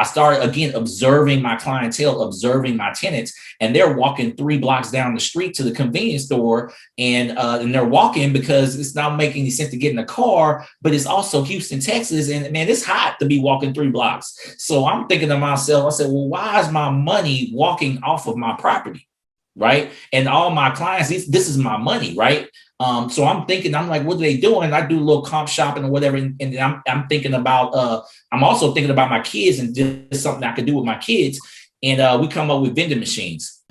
started again observing my clientele, observing my tenants, and they're walking 3 blocks down the street to the convenience store, and they're walking because it's not making any sense to get in a car, but it's also Houston, Texas, and man, it's hot to be walking 3 blocks. So I'm thinking to myself, I said, well, why is my money walking off of my property, right? And all my clients, this is my money, right? So I'm thinking, I'm like, what are they doing? I do a little comp shopping or whatever. And I'm thinking about, I'm also thinking about my kids and just something I could do with my kids. And we come up with vending machines.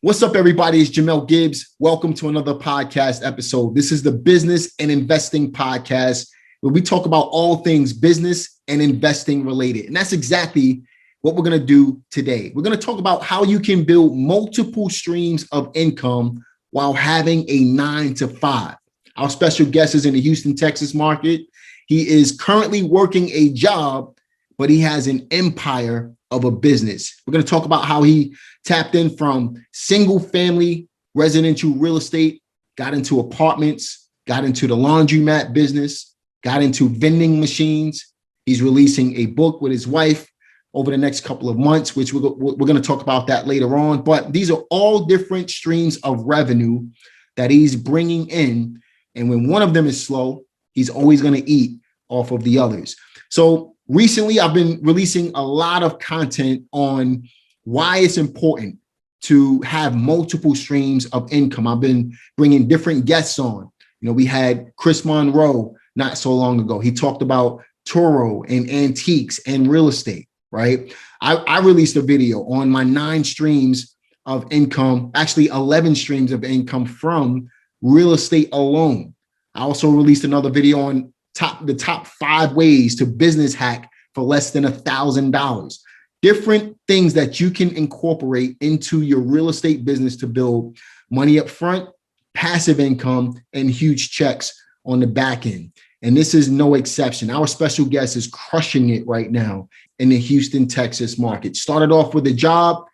What's up, everybody? It's Jamel Gibbs. Welcome to another podcast episode. This is the Business and Investing Podcast, where we talk about all things business and investing related. And that's exactly what we're going to do today. We're going to talk about how you can build multiple streams of income while having a 9-to-5. Our special guest is in the Houston, Texas market. He is currently working a job, but he has an empire of a business. We're going to talk about how he tapped in from single family residential real estate, got into apartments, got into the laundromat business, got into vending machines. He's releasing a book with his wife over the next couple of months, which we're going to talk about that later on. But these are all different streams of revenue that he's bringing in. And when one of them is slow, he's always going to eat off of the others. So recently, I've been releasing a lot of content on why it's important to have multiple streams of income. I've been bringing different guests on. You know, we had Chris Monroe not so long ago. He talked about Toro and antiques and real estate. Right. I released a video on my 9 streams of income, actually 11 streams of income from real estate alone. I also released another video on the top 5 ways to business hack for less than $1,000. Different things that you can incorporate into your real estate business to build money up front, passive income, and huge checks on the back end. And this is no exception. Our special guest is crushing it right now in the Houston, Texas market. Started off with a job.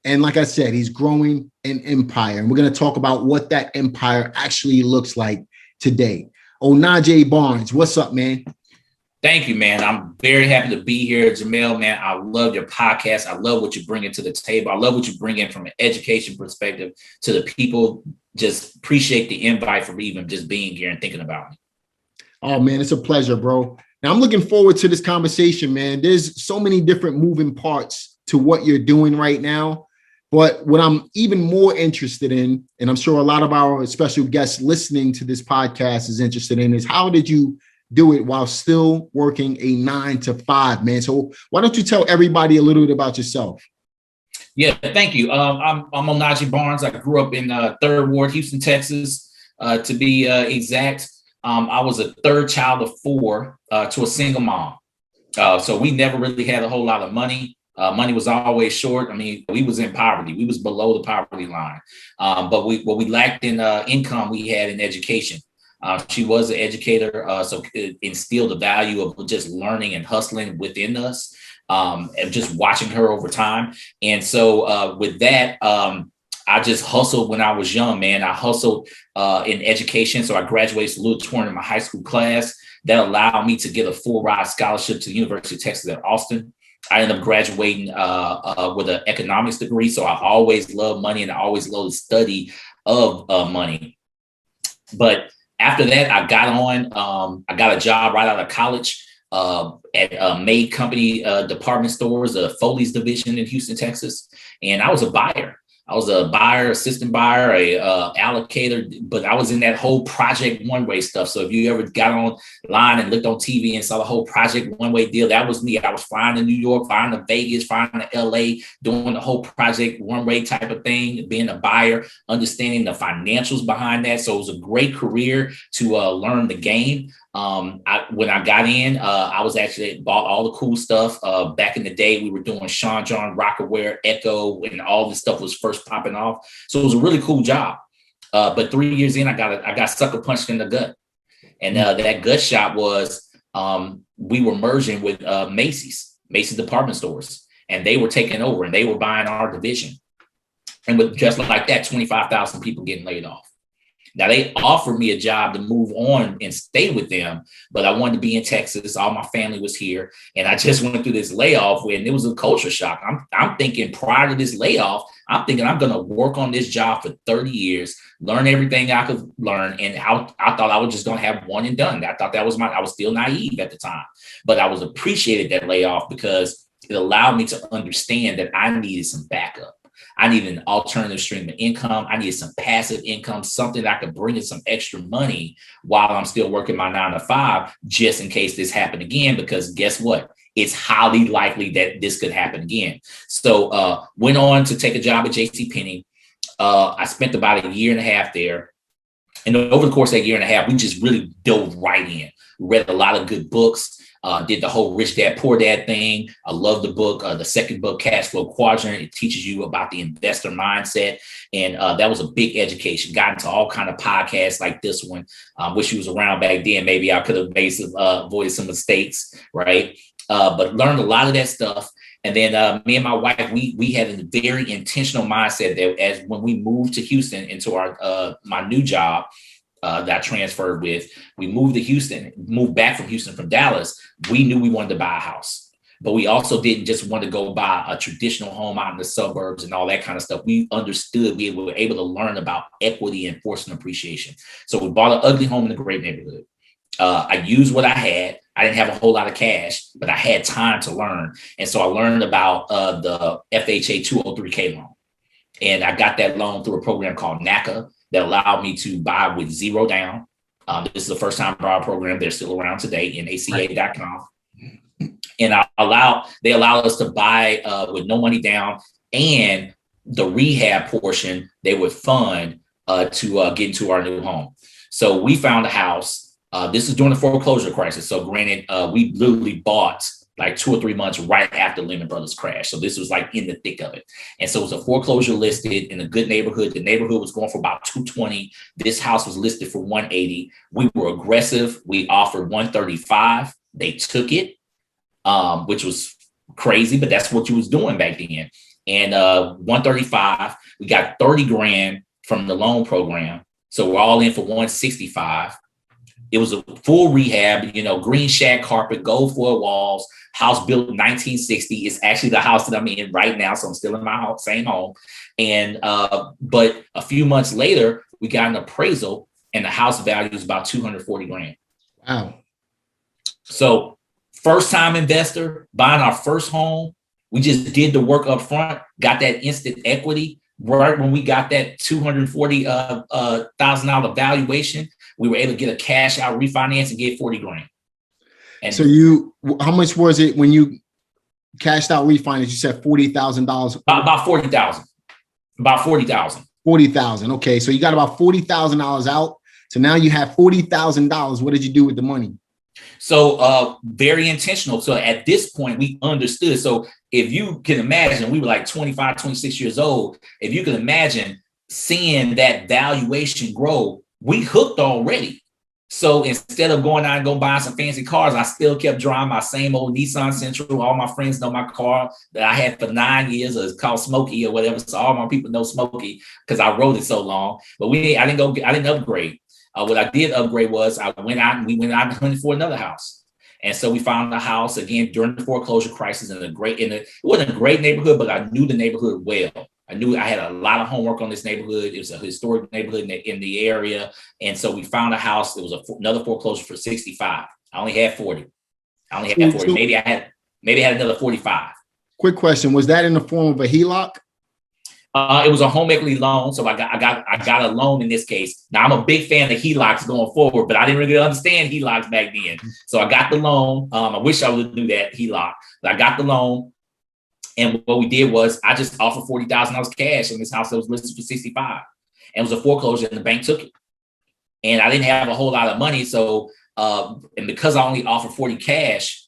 And like I said, he's growing an empire. And we're going to talk about what that empire actually looks like today. Onaje Barnes, what's up, man? Thank you, man. I'm very happy to be here, Jamel, man. I love your podcast. I love what you bring into the table. I love what you bring in from an education perspective to the people. Just appreciate the invite for even just being here and thinking about me. Oh, man, it's a pleasure, bro. Now, I'm looking forward to this conversation, man. There's so many different moving parts to what you're doing right now. But what I'm even more interested in, and I'm sure a lot of our special guests listening to this podcast is interested in, is how did you do it while still working a 9-to-5, man? So why don't you tell everybody a little bit about yourself? Yeah, thank you. I'm Onaje Barnes. I grew up in 3rd Ward, Houston, Texas, to be exact. I was a 3rd child of 4 to a single mom. So we never really had a whole lot of money. Money was always short. I mean, we was in poverty. We was below the poverty line. But what we lacked in income, we had in education. She was an educator, so it instilled the value of just learning and hustling within us, and just watching her over time. And so with that, I just hustled when I was young, man. I hustled in education. So I graduated salutatorian in my high school class. That allowed me to get a full ride scholarship to the University of Texas at Austin. I ended up graduating with an economics degree. So I always loved money and I always loved the study of money. But after that, I got a job right out of college at a maid company department stores, the Foley's division in Houston, Texas. And I was a buyer. I was a buyer, assistant buyer, a allocator, but I was in that whole Project One Way stuff. So if you ever got online and looked on TV and saw the whole Project One Way deal, that was me. I was flying to New York, flying to Vegas, flying to LA, doing the whole Project One Way type of thing, being a buyer, understanding the financials behind that. So it was a great career to learn the game. When I got in, I was actually bought all the cool stuff. Back in the day, we were doing Sean John, Rockaware, Echo, and all this stuff was first popping off. So it was a really cool job. But 3 years in, I got sucker punched in the gut. And that gut shot was we were merging with Macy's department stores, and they were taking over and they were buying our division. And with just like that, 25,000 people getting laid off. Now they offered me a job to move on and stay with them, but I wanted to be in Texas. All my family was here, and I just went through this layoff and it was a culture shock. I'm thinking prior to this layoff, I'm thinking I'm going to work on this job for 30 years, learn everything I could learn. And I thought I was just going to have one and done. I thought I was still naive at the time, but I was appreciated that layoff because it allowed me to understand that I needed some backup. I needed an alternative stream of income. I needed some passive income, something that I could bring in some extra money while I'm still working my 9 to 5, just in case this happened again, because guess what? It's highly likely that this could happen again. So went on to take a job at JCPenney. I spent about 1.5 years there. And over the course of that 1.5 years, we just really dove right in. We read a lot of good books, did the whole Rich Dad, Poor Dad thing. I love the book, the second book, Cash Flow Quadrant. It teaches you about the investor mindset. And that was a big education. Got into all kind of podcasts like this one. Wish he was around back then. Maybe I could have avoided some mistakes, right? But learned a lot of that stuff. And then me and my wife, we had a very intentional mindset that as when we moved to Houston into our my new job that I transferred with, we moved back from Houston from Dallas. We knew we wanted to buy a house, but we also didn't just want to go buy a traditional home out in the suburbs and all that kind of stuff. We understood, we were able to learn about equity and forcing appreciation. So we bought an ugly home in a great neighborhood. I used what I had. I didn't have a whole lot of cash, but I had time to learn. And so I learned about the FHA 203K loan. And I got that loan through a program called NACA that allowed me to buy with zero down. This is the first time borrower program. They're still around today in ACA.com. And they allowed us to buy with no money down, and the rehab portion they would fund to get into our new home. So we found a house. This is during the foreclosure crisis. So granted, we literally bought like 2 or 3 months right after Lehman Brothers crash. So this was like in the thick of it. And so it was a foreclosure listed in a good neighborhood. The neighborhood was going for about 220. This house was listed for 180. We were aggressive. We offered 135. They took it, which was crazy, but that's what you was doing back then. And 135, we got 30 grand from the loan program. So we're all in for 165. It was a full rehab, green shag carpet, gold foil walls, house built in 1960. It's actually the house that I'm in right now. So I'm still in my same home. And, but a few months later, we got an appraisal and the house value is about 240 grand. Wow. So first time investor, buying our first home. We just did the work up front, got that instant equity. Right when we got that $240,000 valuation, we were able to get a cash out refinance and get 40 grand. And so how much was it when you cashed out refinance? You said $40,000. About 40,000. About 40,000. 40,000. Okay, so you got about $40,000 out. So now you have $40,000. What did you do with the money? So very intentional. So at this point, we understood. So if you can imagine, we were like 25, 26 years old. If you can imagine seeing that valuation grow, we hooked already. So instead of going out and go buy some fancy cars, I still kept driving my same old Nissan Sentra. All my friends know my car that I had for 9 years. It's called Smokey or whatever. So all my people know Smokey because I rode it so long. But I didn't upgrade. What I did upgrade was we went out and hunted for another house. And so we found a house again during the foreclosure crisis it wasn't a great neighborhood, but I knew the neighborhood well. I knew I had a lot of homework on this neighborhood. It was a historic neighborhood in the area. And so we found a house. It was another foreclosure for 65. I only had 40. Maybe I had another 45. Quick question. Was that in the form of a HELOC? It was a home equity loan. So I got a loan in this case. Now I'm a big fan of HELOCs going forward, but I didn't really understand HELOCs back then. So I got the loan. I wish I would do that HELOC, but I got the loan. And what we did was I just offered $40,000 cash in this house that was listed for 65. And it was a foreclosure and the bank took it. And I didn't have a whole lot of money. So, and because I only offered 40 cash,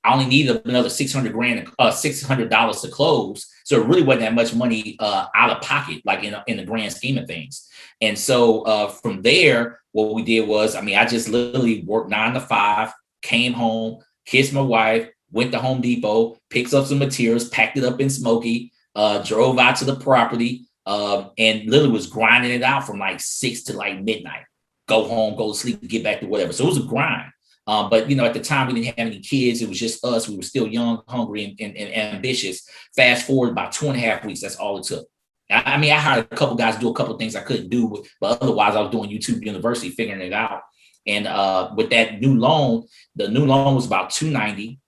I only needed another $600 to close. So it really wasn't that much money out of pocket, like in the grand scheme of things. And so from there, what we did was, I just literally worked 9 to 5, came home, kissed my wife, went to Home Depot, picked up some materials, packed it up in Smokey, drove out to the property, and literally was grinding it out from like 6 to like midnight. Go home, go to sleep, get back to whatever. So it was a grind. But at the time we didn't have any kids. It was just us. We were still young, hungry, and ambitious. Fast forward about 2.5 weeks. That's all it took. I hired a couple guys to do a couple things I couldn't do, but otherwise I was doing YouTube University, figuring it out. And with that new loan, the new loan was about $290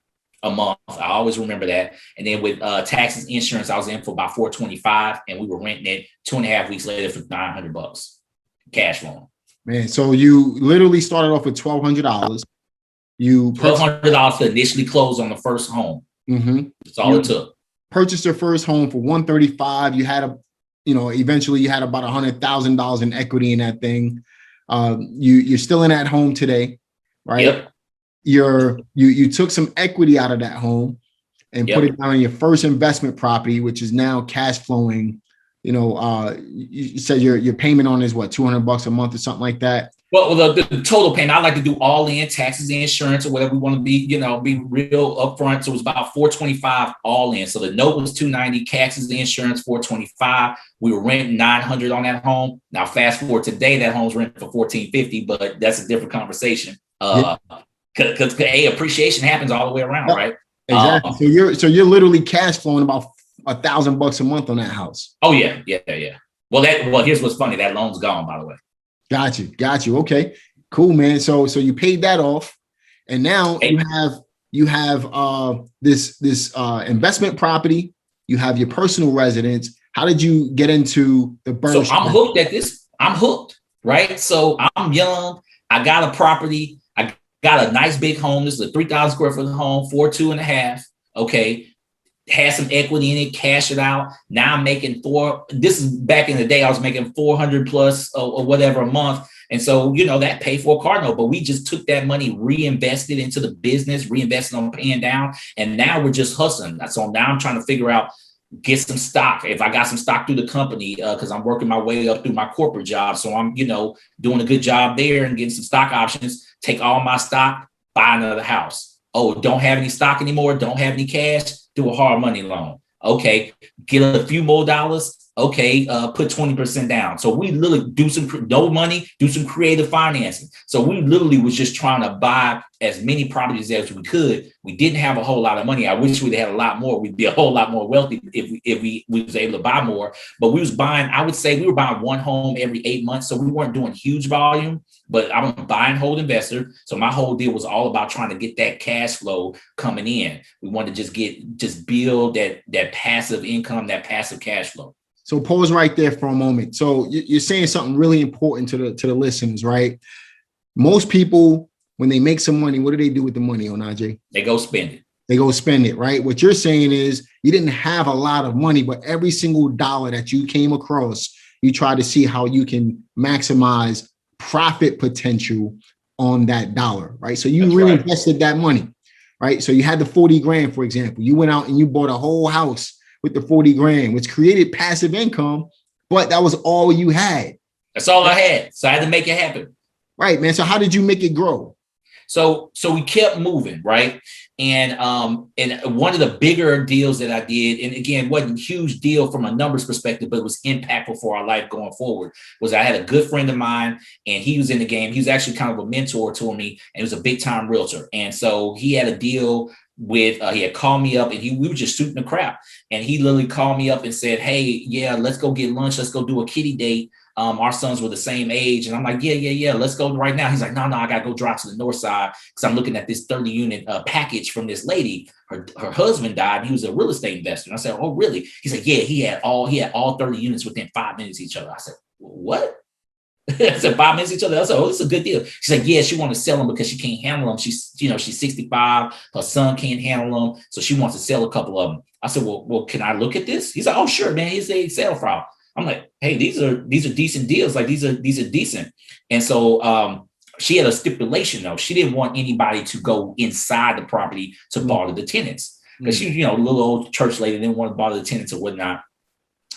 a month. I always remember that. And then with taxes, insurance, I was in for about $425, and we were renting it 2.5 weeks later for $900 cash loan. Man, so you literally started off with $1,200. You $1,200 to initially close on the first home. Mm-hmm. That's all it took. Purchased your first home for $135. You had eventually you had about $100,000 in equity in that thing. You're still in that home today, right? Yep. You took some equity out of that home and put it down on your first investment property, which is now cash flowing. You said your payment on is what, $200 a month or something like that. Well, the total payment, I like to do all in, taxes, insurance, or whatever we want to be, be real upfront. So it was about $425 all in. So the note was $290, taxes, insurance, $425. We were renting $900 on that home. Now, fast forward today, that home's rented for $1,450, but that's a different conversation. Because appreciation happens all the way around, right? Exactly. So you're literally cash flowing about $1,000 a month on that house. Oh yeah. Well, here's what's funny. That loan's gone, by the way. Got you. Okay, cool, man. So you paid that off, and now you have this investment property. You have your personal residence. How did you get into the BRRRR? So I'm hooked at this. I'm hooked, right? So I'm young. I got a property. I got a nice big home. This is a 3,000 square foot home, 4.2.5. Okay. Had some equity in it, cash it out. Now I'm making this is back in the day, I was making 400 plus or whatever a month. And so, that paid for a car note, but we just took that money, reinvested into the business, reinvested on paying down. And now we're just hustling. So now I'm trying to figure out, get some stock. If I got some stock through the company, because I'm working my way up through my corporate job. So I'm, doing a good job there and getting some stock options, take all my stock, buy another house. Oh, don't have any stock anymore. Don't have any cash. Do a hard money loan. Okay. Get a few more dollars. Okay. Put 20% down. So we literally do some creative financing. So we literally was just trying to buy as many properties as we could. We didn't have a whole lot of money. I wish we'd had a lot more. We'd be a whole lot more wealthy if we was able to buy more, but we was buying, I would say we were buying one home every 8 months. So we weren't doing huge volume, but I'm a buy and hold investor. So my whole deal was all about trying to get that cash flow coming in. We wanted to just build that passive income, that passive cash flow. So pause right there for a moment. So you're saying something really important to the listeners, right? Most people, when they make some money, what do they do with the money, Onaje? They go spend it. They go spend it, right? What you're saying is you didn't have a lot of money, but every single dollar that you came across, you try to see how you can maximize profit potential on that dollar, right? So you reinvested that money, right? So you had the 40 grand, for example. You went out and you bought a whole house with the 40 grand, which created passive income, but that was all you had. That's all I had. So I had to make it happen. Right, man. So how did you make it grow? So we kept moving, right? And one of the bigger deals that I did, and again, wasn't a huge deal from a numbers perspective, but it was impactful for our life going forward, was I had a good friend of mine and he was in the game. He was actually kind of a mentor to me and he was a big time realtor. And so he had a deal with, he had called me up and we were just shooting the crap. And he literally called me up and said, hey, yeah, let's go get lunch. Let's go do a kiddie date. Our sons were the same age. And I'm like, yeah, let's go right now. He's like, no, I got to go drive to the north side because I'm looking at this 30 unit package from this lady. Her husband died. He was a real estate investor. And I said, oh, really? He said, yeah, he had all 30 units within 5 minutes of each other. I said, what? I said 5 minutes each other. I said, oh, this is a good deal. She's like, yeah, she wants to sell them because she can't handle them. She's 65. Her son can't handle them. So she wants to sell a couple of them. I said, well, can I look at this? He's like, oh, sure, man. Here's the Excel file. I'm like, hey, these are decent deals. Like these are decent. And so she had a stipulation though. She didn't want anybody to go inside the property to bother the tenants. Because she, a little old church lady, didn't want to bother the tenants or whatnot.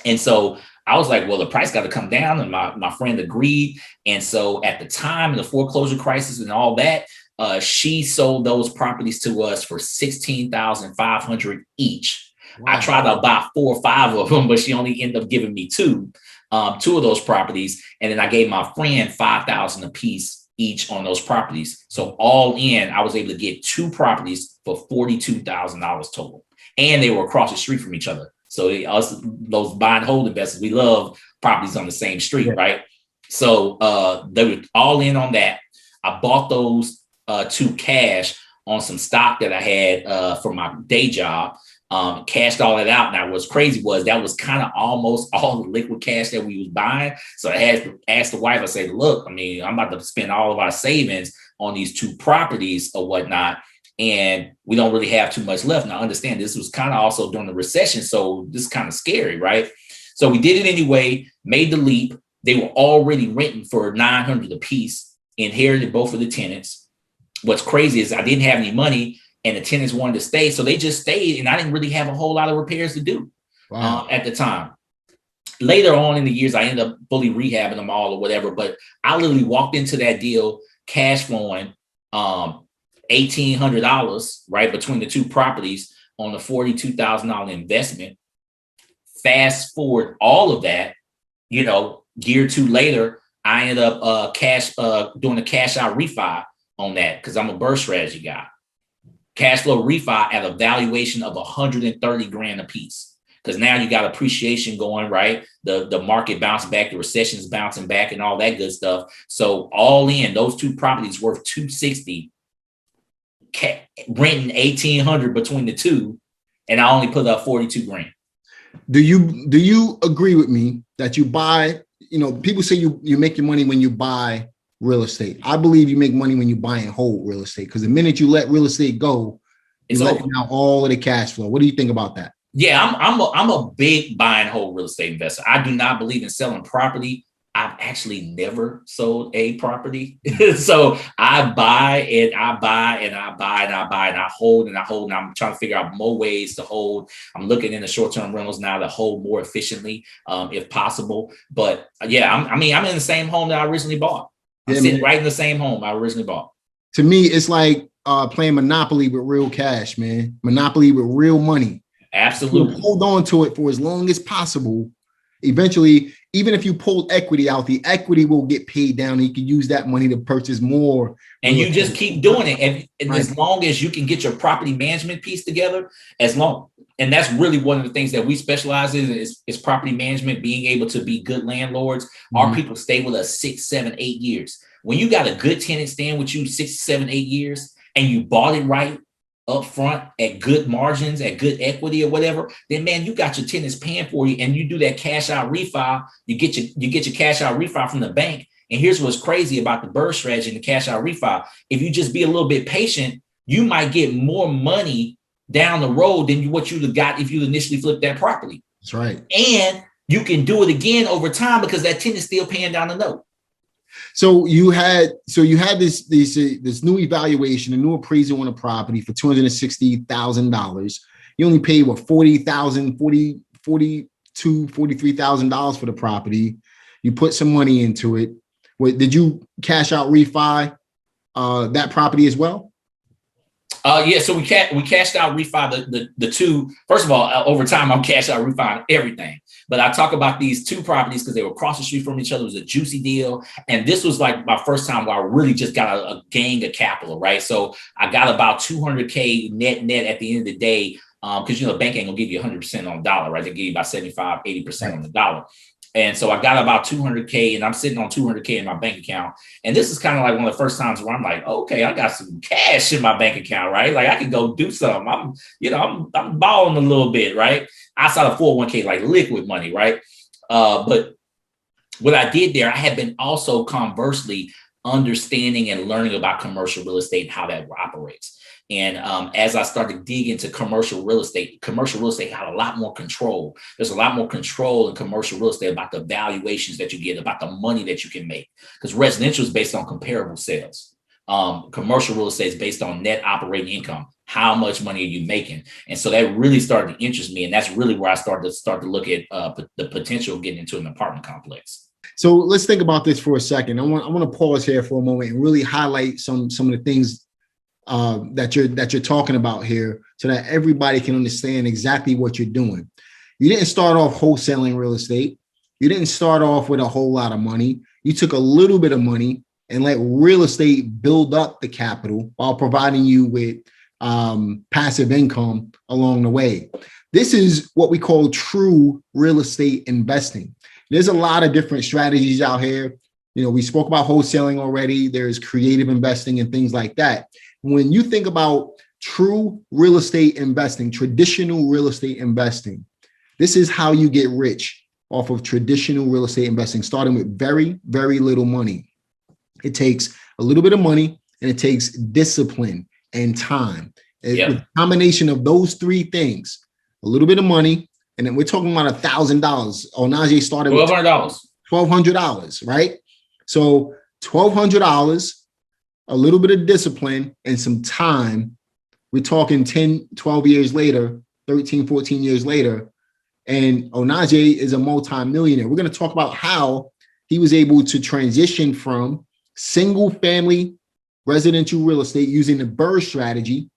And so I was like, well, the price got to come down. And my friend agreed. And so at the time, the foreclosure crisis and all that, she sold those properties to us for $16,500 each. Wow. I tried to buy 4 or 5 of them, but she only ended up giving me two of those properties. And then I gave my friend $5,000 a piece each on those properties. So all in, I was able to get 2 properties for $42,000 total. And they were across the street from each other. So those buy and hold investors, we love properties on the same street, right? So they were all in on that. I bought those 2 cash on some stock that I had for my day job. Cashed all that out. Now, what's crazy was that was kind of almost all the liquid cash that we was buying. So I had to ask the wife, I said, look, I mean, I'm about to spend all of our savings on these 2 properties or whatnot, and we don't really have too much left. Now, understand this was kind of also during the recession, so this is kind of scary, right? So we did it anyway, made the leap. They were already renting for $900 a piece, inherited both of the tenants. What's crazy is I didn't have any money, and the tenants wanted to stay. So they just stayed, and I didn't really have a whole lot of repairs to do at the time. Later on in the years, I ended up fully rehabbing them all or whatever. But I literally walked into that deal cash flowing $1,800, right, between the 2 properties on a $42,000 investment. Fast forward all of that, year 2 later, I ended up doing a cash out refi on that because I'm a BRRRR strategy guy. Cash flow refi at a valuation of $130,000 a piece. Because now you got appreciation going, right? The market bounced back, the recession's bouncing back and all that good stuff. So all in, those 2 properties worth $260, renting $1,800 between the 2, and I only put up $42,000. Do you agree with me that you buy, people say you make your money when you buy real estate? I believe you make money when you buy and hold real estate, because the minute you let real estate go, you're letting out all of the cash flow. What do you think about that? Yeah, I'm a big buy and hold real estate investor. I do not believe in selling property. I've actually never sold a property. So I buy and I buy and I buy and I buy and I hold and I hold. And I'm trying to figure out more ways to hold. I'm looking into short-term rentals now to hold more efficiently, if possible. But yeah, I'm in the same home that I originally bought. I'm sitting right in the same home I originally bought. To me, it's like playing Monopoly with real cash, man. Monopoly with real money. Absolutely. You hold on to it for as long as possible. Eventually, even if you pull equity out, the equity will get paid down, and you can use that money to purchase more. And you just keep doing it. And as long as you can get your property management piece together, and that's really one of the things that we specialize in is property management, being able to be good landlords. Mm-hmm. Our people stay with us 6, 7, 8 years. When you got a good tenant staying with you 6, 7, 8 years, and you bought it right up front at good margins, at good equity or whatever, then man, you got your tenants paying for you, and you do that cash out refi. You get your cash out refi from the bank. And here's what's crazy about the BRRRR strategy and the cash out refi. If you just be a little bit patient, you might get more money down the road than what you'd have got if you initially flipped that property. That's right. And you can do it again over time because that tenant's still paying down the note. So you had this new evaluation, a new appraisal on a property for $260,000. You only paid $43,000 for the property. You put some money into it. Did you cash out refi that property as well? Yeah, so we cashed out refi the 2. First of all, over time, I'm cashed out refi everything. But I talk about these 2 properties because they were across the street from each other. It was a juicy deal. And this was like my first time where I really just got a gang of capital, right? So I got about $200K net at the end of the day, because, the bank ain't gonna give you 100% on the dollar, right? They give you about 75, 80% on the dollar. And so I got about $200K, and I'm sitting on $200K in my bank account. And this is kind of like one of the first times where I'm like, okay, I got some cash in my bank account, right? Like I can go do something. I'm balling a little bit, right? Outside of 401K, like liquid money, right? But what I did there, I had been also conversely understanding and learning about commercial real estate and how that operates. And as I started to dig into commercial real estate had a lot more control. There's a lot more control in commercial real estate about the valuations that you get, about the money that you can make. Because residential is based on comparable sales. Commercial real estate is based on net operating income. How much money are you making? And so that really started to interest me. And that's really where I started to look at the potential of getting into an apartment complex. So let's think about this for a second. I want to pause here for a moment and really highlight some of the things that you're talking about here. so that everybody can understand exactly what you're doing. You didn't start off wholesaling real estate. You didn't start off with a whole lot of money. You took a little bit of money and let real estate build up the capital while providing you with passive income along the way. This is what we call true real estate investing. There's a lot of different strategies out here. You know, we spoke about wholesaling already. There's creative investing and things like that. When you think about true real estate investing, traditional real estate investing, this is how you get rich off of traditional real estate investing, starting with very, very little money. It takes a little bit of money and it takes discipline and time. Yep. With a combination of those three things, a little bit of money, and then we're talking about $1,000. Onaje started with $1,200, right? So $1,200, a little bit of discipline and some time. We're talking 10, 12 years later, 13, 14 years later, and Onaje is a multi-millionaire. We're going to talk about how he was able to transition from single family residential real estate using the BRRRR strategy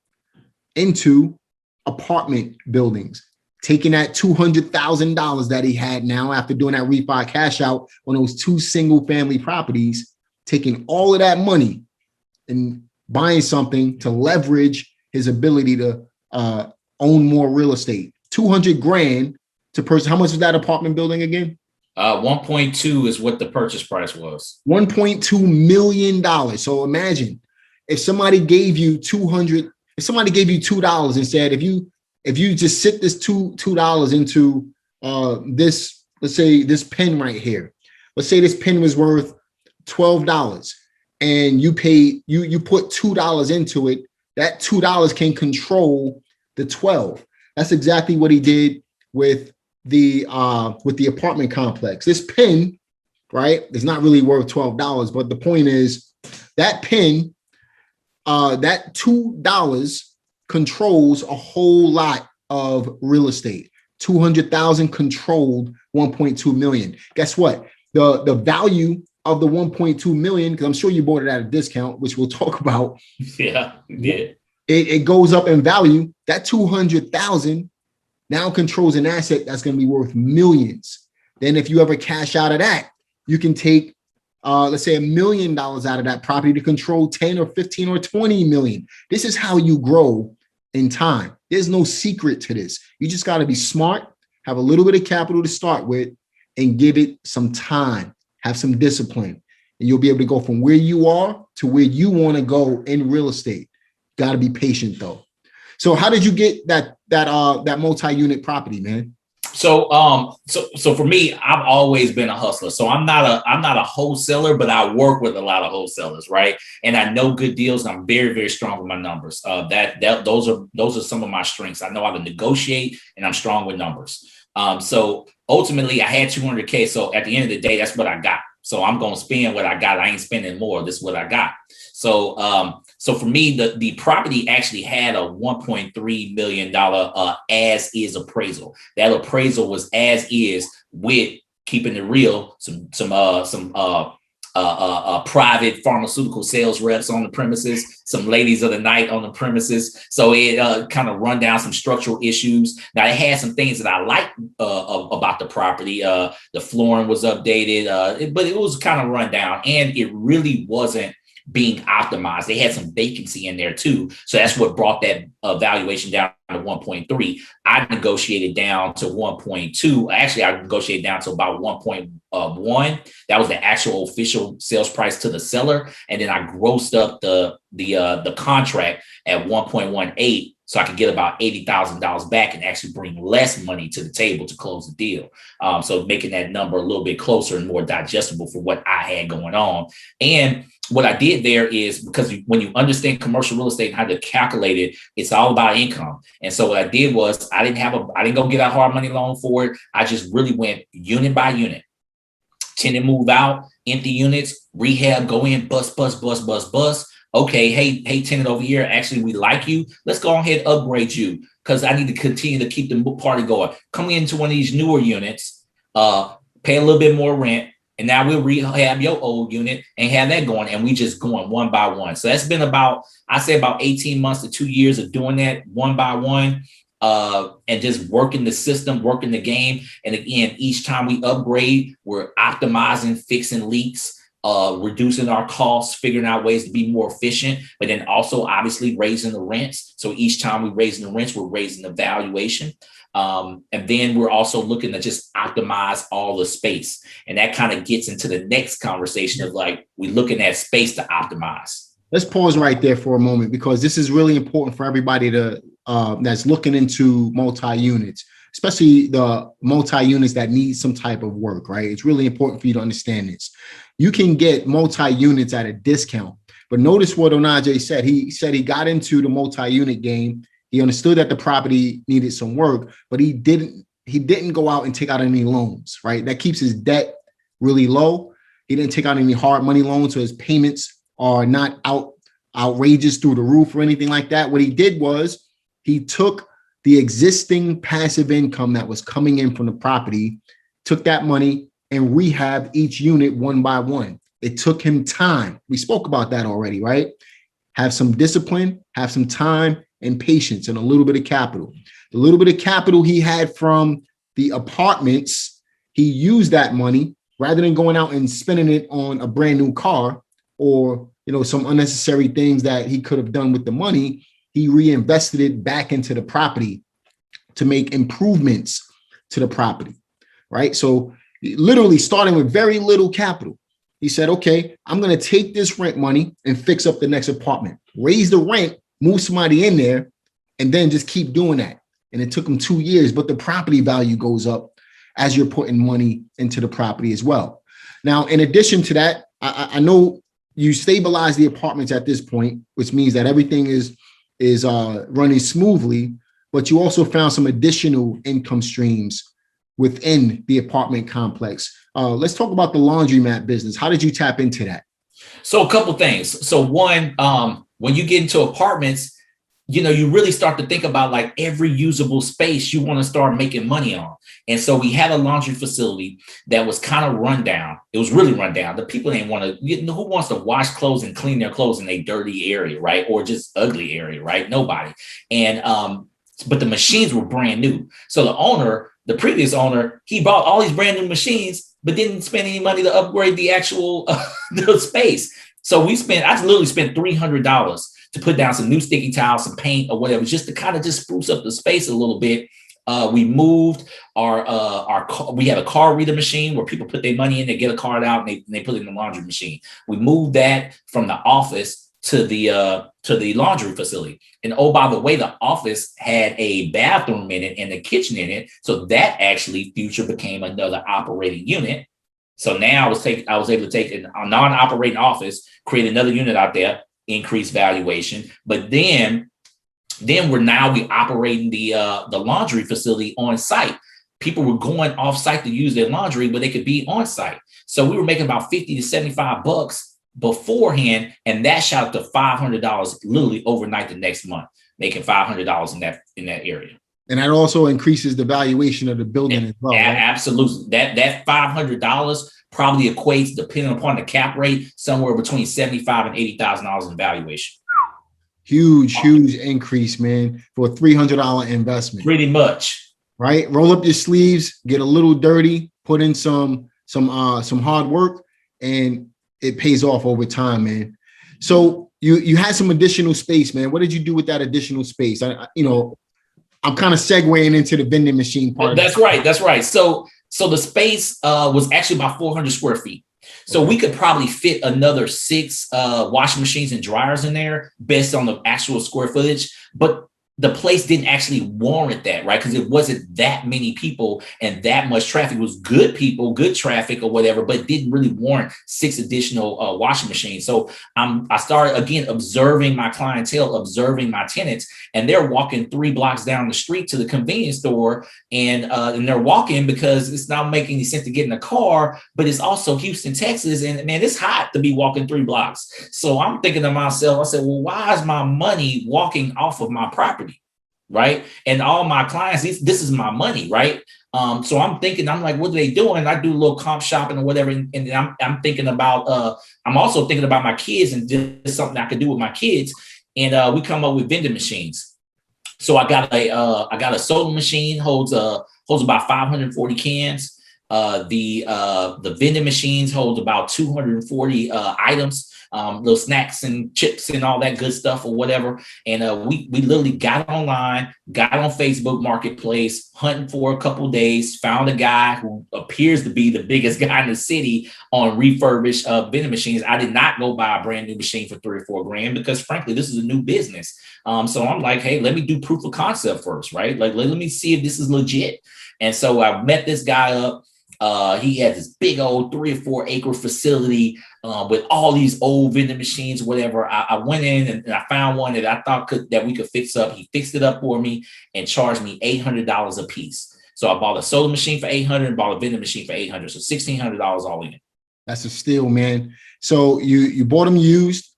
into apartment buildings, taking that $200,000 that he had now after doing that refi cash out on those 2 single family properties, taking all of that money and buying something to leverage his ability to own more real estate. 200 grand to purchase. How much was that apartment building again? 1.2 is what the purchase price was. $1.2 million. So imagine if somebody gave you $200, if somebody gave you $2 and said, if you just sit this $2 into this, let's say this pen right here, let's say this pen was worth $12 and you paid, you put $2 into it, that $2 can control the 12. That's exactly what he did with the apartment complex. This pen, right, is not really worth $12, but the point is that pen, that $2 controls a whole lot of real estate. 200,000 controlled 1.2 million. Guess what? The value of the 1.2 million, because I'm sure you bought it at a discount, which we'll talk about. Yeah. It goes up in value. That 200,000 now controls an asset that's going to be worth millions. Then if you ever cash out of that, you can take, let's say $1 million out of that property to control 10 or 15 or 20 million. This is how you grow in time. There's no secret to this. You just got to be smart, have a little bit of capital to start with, and give it some time, have some discipline, and you'll be able to go from where you are to where you want to go in real estate. Got to be patient though. So how did you get that multi-unit property, man? So for me, I've always been a hustler. So I'm not a wholesaler, but I work with a lot of wholesalers, right? And I know good deals. And I'm very, very strong with my numbers. Those are some of my strengths. I know how to negotiate, and I'm strong with numbers. So ultimately, I had 200K. So at the end of the day, that's what I got. So I'm going to spend what I got. I ain't spending more. This is what I got. So for me, the property actually had a $1.3 million as is appraisal. That appraisal was as is, with keeping it real, some private pharmaceutical sales reps on the premises, some ladies of the night on the premises. So it kind of run down some structural issues. Now it had some things that I liked about the property. The flooring was updated, but it was kind of run down, and it really wasn't being optimized. They had some vacancy in there too. So that's what brought that valuation down to 1.3. I negotiated down to 1.2. Actually, I negotiated down to about 1.1. That was the actual official sales price to the seller. And then I grossed up the contract at 1.18. So I could get about $80,000 back and actually bring less money to the table to close the deal. So making that number a little bit closer and more digestible for what I had going on. And what I did there is, because when you understand commercial real estate and how to calculate it, it's all about income. And so what I did was I didn't go get a hard money loan for it. I just really went unit by unit. Tenant move out, empty units, rehab, go in, bust. Okay, hey, tenant over here, actually, we like you. Let's go ahead and upgrade you, because I need to continue to keep the party going. Come into one of these newer units, pay a little bit more rent, And now we'll rehab your old unit and have that going. And we just going one by one. So that's been about, I say about 18 months to 2 years of doing that one by one. And just working the system, working the game. And again, each time we upgrade, we're optimizing, fixing leaks, reducing our costs, figuring out ways to be more efficient, but then also obviously raising the rents. So each time we're raising the rents, we're raising the valuation. And then we're also looking to just optimize all the space. And that kind of gets into the next conversation of like, we're looking at space to optimize. Let's pause right there for a moment, because this is really important for everybody to that's looking into multi-units, especially the multi-units that need some type of work, right? It's really important for you to understand this. You can get multi-units at a discount, but notice what Onaje said. He said he got into the multi-unit game. He understood that the property needed some work, but he didn't go out and take out any loans, right? That keeps his debt really low. He didn't take out any hard money loans, so his payments are not outrageous through the roof or anything like that. What he did was he took the existing passive income that was coming in from the property, took that money and rehabbed each unit one by one. It took him time. We spoke about that already, right? Have some discipline, have some time and patience, and a little bit of capital. The little bit of capital he had from the apartments, he used that money rather than going out and spending it on a brand new car or, some unnecessary things that he could have done with the money. He reinvested it back into the property to make improvements to the property, right? So literally starting with very little capital, he said, okay, I'm going to take this rent money and fix up the next apartment, raise the rent, move somebody in there, and then just keep doing that. And it took him 2 years, but the property value goes up as you're putting money into the property as well. Now, in addition to that, I know you stabilize the apartments at this point, which means that everything is running smoothly, but you also found some additional income streams within the apartment complex. Let's talk about the laundromat business. How did you tap into that? So a couple things. So one, when you get into apartments, you really start to think about like every usable space you want to start making money on. And so we had a laundry facility that was kind of run down. It was really run down. The people didn't want to, who wants to wash clothes and clean their clothes in a dirty area, right? Or just ugly area, right? Nobody. And, but the machines were brand new. So the previous owner, he bought all these brand new machines, but didn't spend any money to upgrade the actual the space. So I literally spent $300 to put down some new sticky towels, some paint or whatever, just to kind of just spruce up the space a little bit. We moved we have a card reader machine where people put their money in, they get a card out and they put it in the laundry machine. We moved that from the office to the laundry facility. And oh, by the way, the office had a bathroom in it and a kitchen in it. So that actually future became another operating unit. So now I was able to take a non-operating office, create another unit out there, increase valuation. But then we're operating the laundry facility on site. People were going off site to use their laundry, but they could be on site. So we were making about 50 to 75 bucks beforehand, and that shot up to $500 literally overnight the next month, making $500 in that area. And that also increases the valuation of the building as well. Right? Absolutely. That $500 probably equates, depending upon the cap rate, somewhere between $75,000 and $80,000 in valuation. Huge increase, man, for a $300 investment. Pretty much. Right? Roll up your sleeves, get a little dirty, put in some hard work, and it pays off over time, man. So you had some additional space, man. What did you do with that additional space? I'm kind of segueing into the vending machine part. That's right. So the space was actually about 400 square feet. So we could probably fit another 6 washing machines and dryers in there based on the actual square footage. But the place didn't actually warrant that, right? Because it wasn't that many people and that much traffic. It was good people, good traffic or whatever, but it didn't really warrant 6 additional washing machines. So I started, again, observing my clientele, observing my tenants, and they're walking 3 blocks down the street to the convenience store. And they're walking because it's not making any sense to get in a car, but it's also Houston, Texas. And man, it's hot to be walking 3 blocks. So I'm thinking to myself, I said, well, why is my money walking off of my property? right? And all my clients, this is my money, right? So I'm thinking, I'm like, what are they doing? I do a little comp shopping or whatever. And I'm thinking about, I'm also thinking about my kids and just something I could do with my kids. And we come up with vending machines. So I got a soda machine, holds about 540 cans. The vending machines holds about 240 items, little snacks and chips and all that good stuff or whatever. And we literally got online, got on Facebook Marketplace, hunting for a couple of days, found a guy who appears to be the biggest guy in the city on refurbished vending machines. I did not go buy a brand new machine for $3 or $4 grand because frankly, this is a new business. So I'm like, hey, let me do proof of concept first, right? Like, let me see if this is legit. And so I met this guy up. He had this big old 3 or 4 acre facility with all these old vending machines, whatever. I went in and I found one that I thought that we could fix up. He fixed it up for me and charged me $800 a piece. So I bought a soda machine for $800 and bought a vending machine for $800. So $1,600 all in. That's a steal, man. So you bought them used,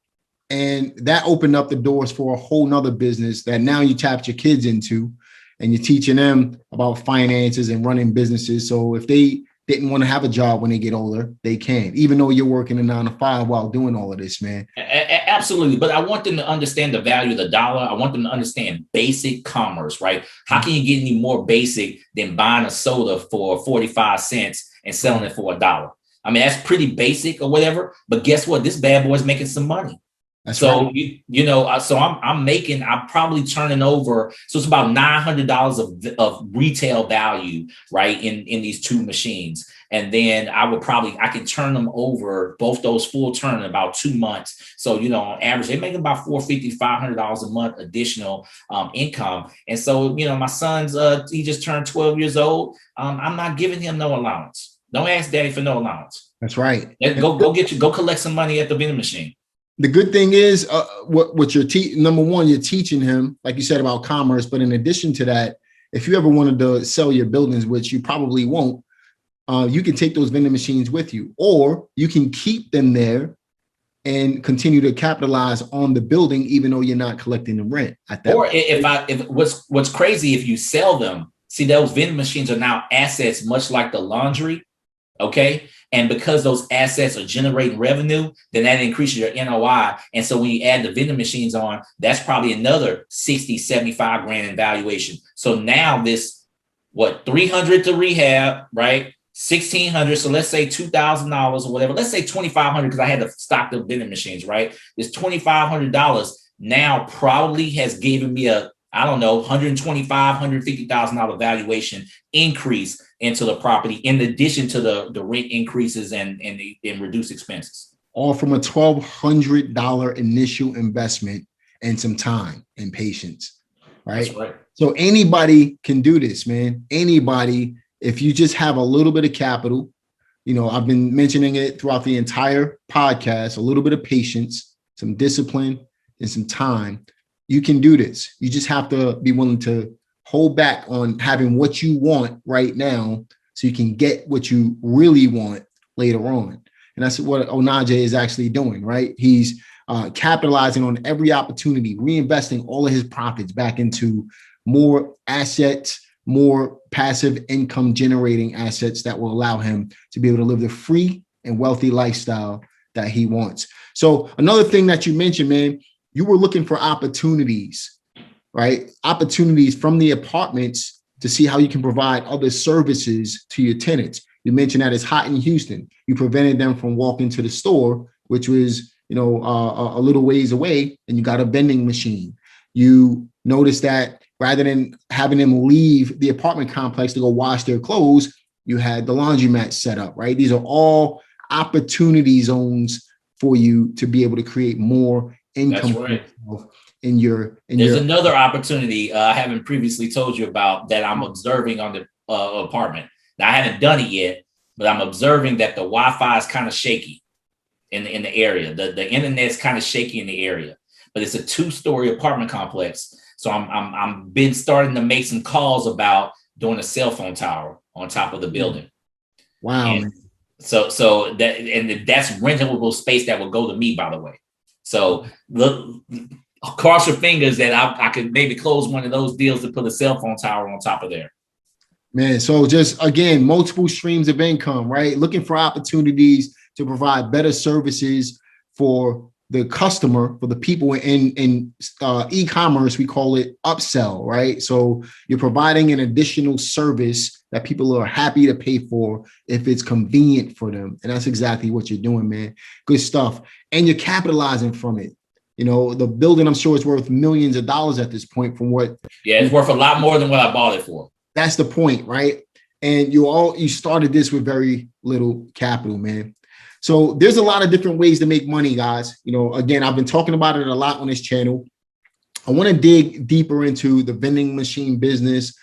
and that opened up the doors for a whole nother business that now you tapped your kids into, and you're teaching them about finances and running businesses. So if they didn't want to have a job when they get older, they can, even though you're working a 9 to 5 while doing all of this, man. Absolutely. But I want them to understand the value of the dollar. I want them to understand basic commerce, right? How can you get any more basic than buying a soda for 45 cents and selling it for $1? I mean, that's pretty basic or whatever. But guess what? This bad boy's making some money. That's so right. So I'm probably turning over. So it's about $900 of retail value, right, in these 2 machines. And then I can turn them over, both those full turn in about 2 months. So, on average, they make about $450, $500 a month additional income. And so, my son's, he just turned 12 years old. I'm not giving him no allowance. Don't ask daddy for no allowance. That's right. Go collect some money at the vending machine. The good thing is what you're number one, you're teaching him, like you said, about commerce. But in addition to that, if you ever wanted to sell your buildings, which you probably won't, you can take those vending machines with you, or you can keep them there and continue to capitalize on the building, even though you're not collecting the rent at that. Or if what's crazy, if you sell them, see, those vending machines are now assets, much like the laundry. Okay. And because those assets are generating revenue, then that increases your NOI. And so when you add the vending machines on, that's probably another 60, 75 grand in valuation. So now this, $300 to rehab, right? $1,600. So let's say $2,000 or whatever. Let's say $2,500 because I had to stock the vending machines, right? This $2,500 now probably has given me $125,000, $150,000 valuation increase into the property, in addition to the rent increases and reduced expenses. All from a $1,200 initial investment and some time and patience, right? That's right. So anybody can do this, man. Anybody, if you just have a little bit of capital, I've been mentioning it throughout the entire podcast, a little bit of patience, some discipline, and some time. You can do this. You just have to be willing to hold back on having what you want right now so you can get what you really want later on. And that's what Onaje is actually doing, right? He's capitalizing on every opportunity, reinvesting all of his profits back into more assets, more passive income generating assets that will allow him to be able to live the free and wealthy lifestyle that he wants. So another thing that you mentioned, man, you were looking for opportunities, right? Opportunities from the apartments to see how you can provide other services to your tenants. You mentioned that it's hot in Houston. You prevented them from walking to the store, which was, a little ways away, and you got a vending machine. You noticed that rather than having them leave the apartment complex to go wash their clothes, you had the laundromat set up, right? These are all opportunity zones for you to be able to create more income. That's right. There's another opportunity I haven't previously told you about that I'm observing on the apartment. Now, I haven't done it yet, but I'm observing that the Wi-Fi is kind of shaky in the area. The internet's kind of shaky in the area, but it's a 2-story apartment complex. So I'm been starting to make some calls about doing a cell phone tower on top of the building. Wow. And so that's rentable space that will go to me, by the way. So look, cross your fingers that I could maybe close one of those deals to put a cell phone tower on top of there. Man, so just again, multiple streams of income, right? Looking for opportunities to provide better services for the customer, for the people in e-commerce, we call it upsell, right? So you're providing an additional service that people are happy to pay for if it's convenient for them. And that's exactly what you're doing, man. Good stuff. And you're capitalizing from it. You know, the building, I'm sure, is worth millions of dollars at this point from what. Yeah, it's worth a lot more than what I bought it for. That's the point, right? And you started this with very little capital, man. So there's a lot of different ways to make money, guys. You know, again, I've been talking about it a lot on this channel. I want to dig deeper into the vending machine business.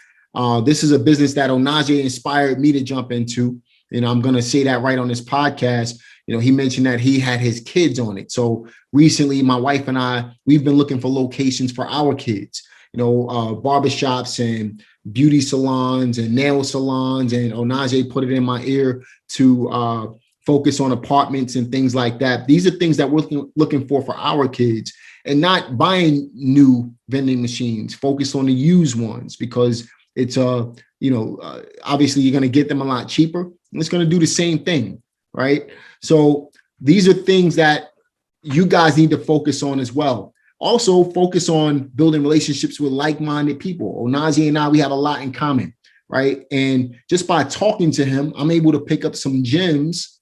This is a business that Onaje inspired me to jump into. You know, I'm going to say that right on this podcast. You know, he mentioned that he had his kids on it. So recently, my wife and I, we've been looking for locations for our kids, you know, barbershops and beauty salons and nail salons. And Onaje put it in my ear to focus on apartments and things like that. These are things that we're looking for our kids, and not buying new vending machines. Focus on the used ones, because it's obviously you're going to get them a lot cheaper, and it's going to do the same thing, right? So these are things that you guys need to focus on as well. Also focus on building relationships with like-minded people. Onaje and I, we have a lot in common, right? And just by talking to him, I'm able to pick up some gems,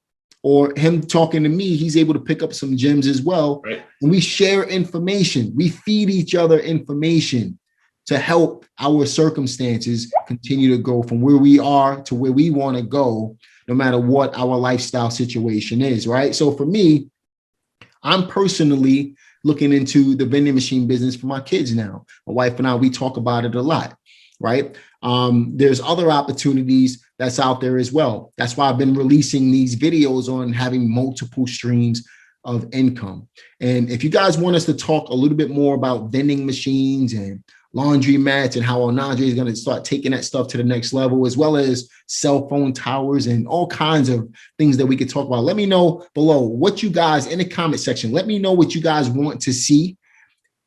or him talking to me, he's able to pick up some gems as well. Right. And we share information. We feed each other information to help our circumstances continue to go from where we are to where we want to go, no matter what our lifestyle situation is, right? So for me, I'm personally looking into the vending machine business for my kids now. My wife and I, we talk about it a lot, right? There's other opportunities that's out there as well. That's why I've been releasing these videos on having multiple streams of income. And if you guys want us to talk a little bit more about vending machines and laundromats and how Onaje is going to start taking that stuff to the next level, as well as cell phone towers and all kinds of things that we could talk about, let me know below what you guys in the comment section. Let me know what you guys want to see,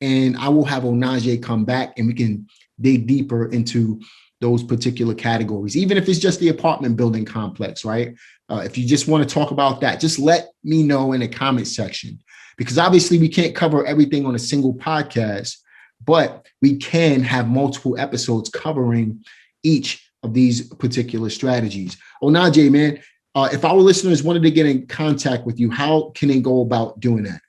and I will have Onaje come back and we can dig deeper into those particular categories, even if it's just the apartment building complex, right? If you just want to talk about that, just let me know in the comment section, because obviously we can't cover everything on a single podcast, but we can have multiple episodes covering each of these particular strategies. Onaje, man, if our listeners wanted to get in contact with you, how can they go about doing that?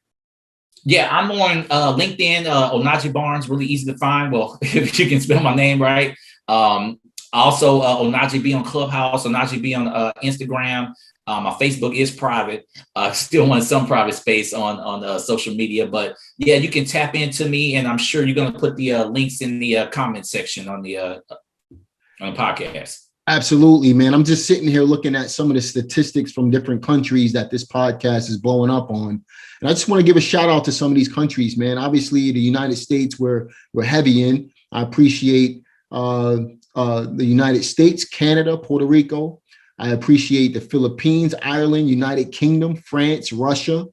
Yeah, I'm on LinkedIn, Onaje Barnes, really easy to find. Well, if you can spell my name right. Also, Onaje B on Clubhouse, Onaje B on Instagram. My Facebook is private. Still want some private space on social media, but yeah, you can tap into me, and I'm sure you're going to put the links in the comment section on the podcast. Absolutely, man. I'm just sitting here looking at some of the statistics from different countries that this podcast is blowing up on. And I just want to give a shout out to some of these countries, man. Obviously, the United States, we're heavy in. I appreciate the United States, Canada, Puerto Rico. I appreciate the Philippines, Ireland, United Kingdom, France, Russia,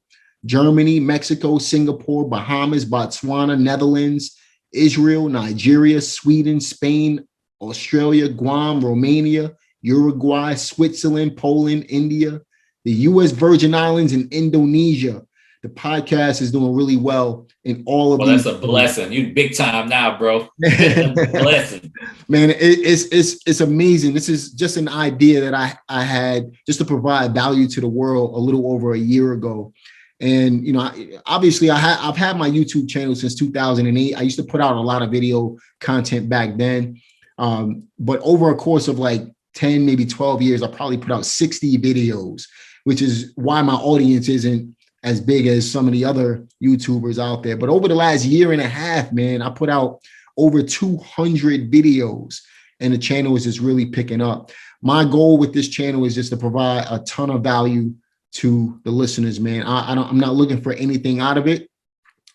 Germany, Mexico, Singapore, Bahamas, Botswana, Netherlands, Israel, Nigeria, Sweden, Spain, Australia, Guam, Romania, Uruguay, Switzerland, Poland, India, the U.S. Virgin Islands, and Indonesia. The podcast is doing really well in all of these. Well, that's a blessing. You big time now, bro. Blessing. Man, it's amazing. This is just an idea that I had just to provide value to the world a little over a year ago. And, you know, obviously I've had my YouTube channel since 2008. I used to put out a lot of video content back then. But over a course of like 10, maybe 12 years, I probably put out 60 videos, which is why my audience isn't as big as some of the other YouTubers out there. But over the last year and a half, man, I put out over 200 videos, and the channel is just really picking up. My goal with this channel is just to provide a ton of value to the listeners, man. I'm not looking for anything out of it,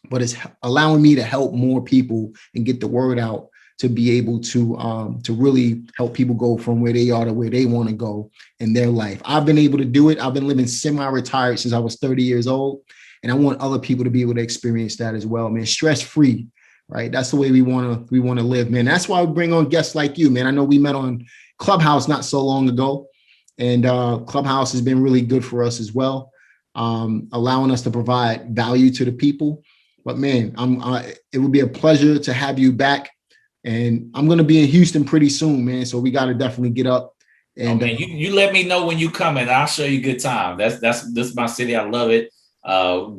but it's allowing me to help more people and get the word out to be able to really help people go from where they are to where they want to go in their life. I've been able to do it. I've been living semi-retired since I was 30 years old. And I want other people to be able to experience that as well, man. Stress-free, right? That's the way we want to live, man. That's why we bring on guests like you, man. I know we met on Clubhouse not so long ago, and Clubhouse has been really good for us as well, allowing us to provide value to the people. But man, it would be a pleasure to have you back. And I'm going to be in Houston pretty soon, man. So we got to definitely get up. And man, you let me know when you coming. I'll show you a good time. This is my city. I love it.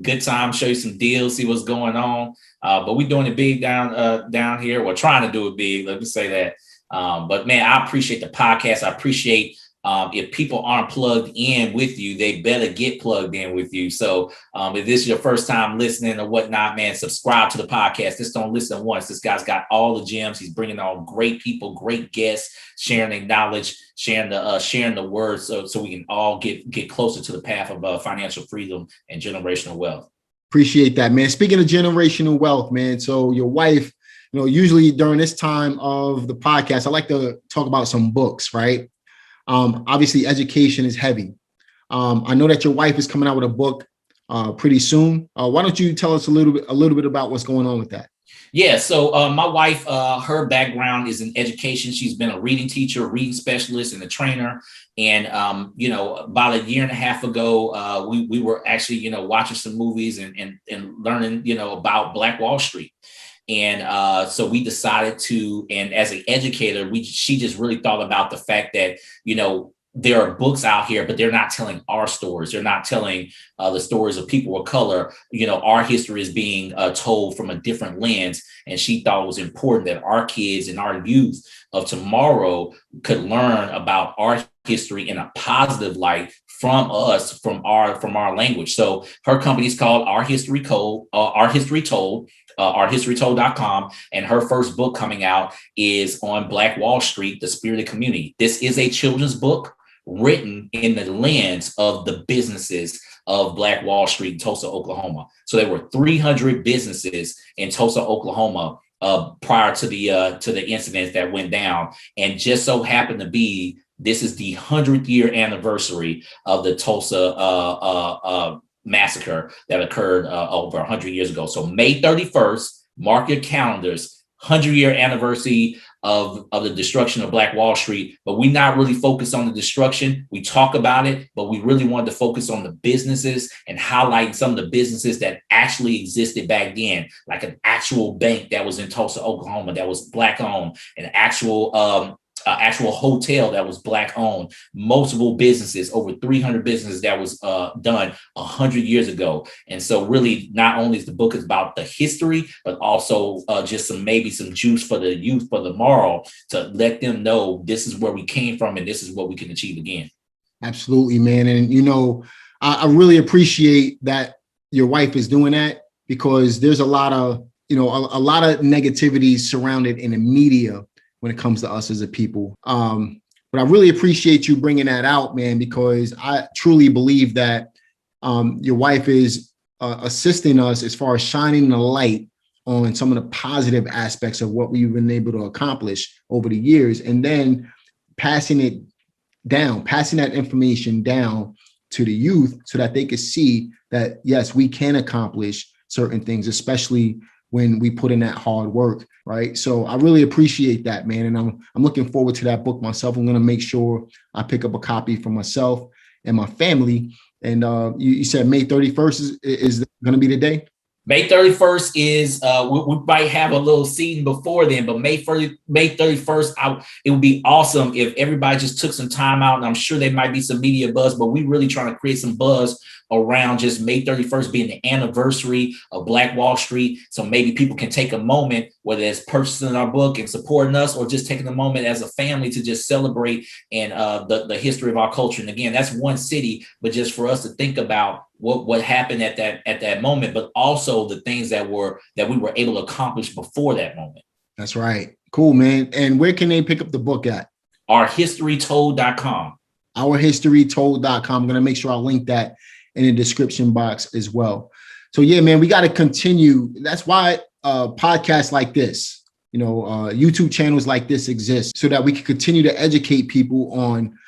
Good time. Show you some deals. See what's going on. But we're doing it big down here. We're trying to do it big. Let me say that. But man, I appreciate the podcast. I appreciate. If people aren't plugged in with you, they better get plugged in with you. So if this is your first time listening or whatnot, man, subscribe to the podcast. Just don't listen once. This guy's got all the gems. He's bringing on great people, great guests, sharing their knowledge, sharing the words, so we can all get closer to the path of financial freedom and generational wealth. Appreciate that, man. Speaking of generational wealth, man. So your wife, usually during this time of the podcast, I like to talk about some books, right? Obviously, education is heavy. I know that your wife is coming out with a book pretty soon. Why don't you tell us a little bit about what's going on with that? Yeah, so my wife, her background is in education. She's been a reading teacher, reading specialist, and a trainer. And about a year and a half ago, we were actually watching some movies and learning about Black Wall Street. And so we decided to, and as an educator, she just really thought about the fact that, there are books out here, but they're not telling our stories. They're not telling the stories of people of color. Our history is being told from a different lens. And she thought it was important that our kids and our youth of tomorrow could learn about our history in a positive light from us, from our language. So her company is called Our History Told, ourhistorytold.com. And her first book coming out is on Black Wall Street, The Spirited Community. This is a children's book written in the lens of the businesses of Black Wall Street in Tulsa, Oklahoma. So there were 300 businesses in Tulsa, Oklahoma prior to the incidents that went down. And just so happened to be, this is the 100th year anniversary of the Tulsa massacre that occurred over 100 years ago. So May 31st, mark your calendars, 100-year anniversary of the destruction of Black Wall Street. But we're not really focused on the destruction. We talk about it, but we really wanted to focus on the businesses and highlighting some of the businesses that actually existed back then, like an actual bank that was in Tulsa, Oklahoma, that was Black owned, an actual hotel that was Black owned, multiple businesses, over 300 businesses that was done 100 years ago. And so really, not only is the book about the history, but also just some juice for the youth for the moral to let them know this is where we came from and this is what we can achieve again. Absolutely, man. And, I really appreciate that your wife is doing that, because there's a lot of negativity surrounded in the media when it comes to us as a people. But I really appreciate you bringing that out, man, because I truly believe that your wife is assisting us as far as shining the light on some of the positive aspects of what we've been able to accomplish over the years, and then passing that information down to the youth so that they can see that, yes, we can accomplish certain things, especially when we put in that hard work, right? So I really appreciate that, man. And I'm looking forward to that book myself. I'm going to make sure I pick up a copy for myself and my family. And you said May 31st is going to be the day? May 31st is, we might have a little seating before then, but May 31st, it would be awesome if everybody just took some time out, and I'm sure there might be some media buzz, but we really trying to create some buzz around just May 31st being the anniversary of Black Wall Street. So maybe people can take a moment, whether it's purchasing our book and supporting us, or just taking a moment as a family to just celebrate and the history of our culture. And again, that's one city, but just for us to think about what happened at that moment, but also the things that we were able to accomplish before that moment. That's right. Cool, man. And where can they pick up the book at? ourhistorytold.com. ourhistorytold.com. I'm going to make sure I link that in the description box as well. So yeah, man, we got to continue. That's why podcasts like this, YouTube channels like this exist, so that we can continue to educate people on,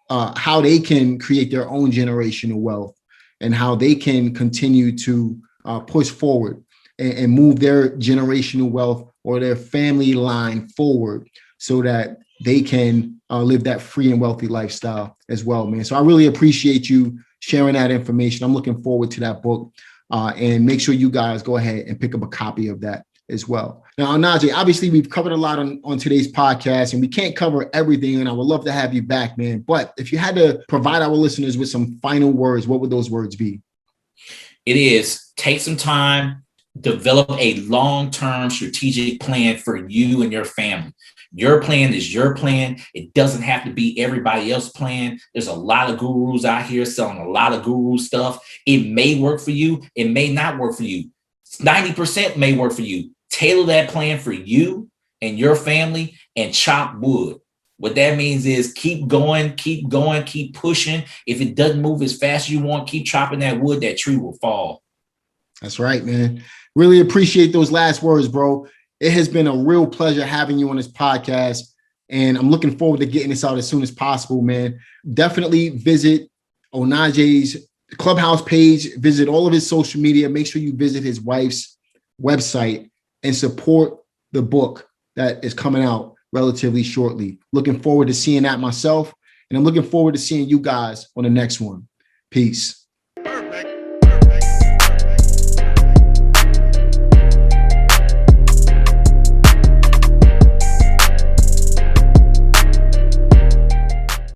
how they can create their own generational wealth. and how they can continue to push forward and move their generational wealth or their family line forward so that they can live that free and wealthy lifestyle as well, man. So I really appreciate you sharing that information. I'm looking forward to that book, and make sure you guys go ahead and pick up a copy of that as well. Now, Onaje, obviously we've covered a lot on today's podcast, and we can't cover everything, and I would love to have you back, man. But if you had to provide our listeners with some final words, what would those words be? It is take some time, develop a long-term strategic plan for you and your family. Your plan is your plan. It doesn't have to be everybody else's plan. There's a lot of gurus out here selling a lot of guru stuff. It may work for you. It may not work for you. 90% may work for you. Tailor that plan for you and your family and chop wood. What that means is keep going, keep pushing. If it doesn't move as fast as you want, keep chopping that wood, that tree will fall. That's right, man. Really appreciate those last words, bro. It has been a real pleasure having you on this podcast, and I'm looking forward to getting this out as soon as possible, man. Definitely visit Onaje's Clubhouse page, visit all of his social media. Make sure you visit his wife's website and support the book that is coming out relatively shortly. Looking forward to seeing that myself, and I'm looking forward to seeing you guys on the next one. Peace.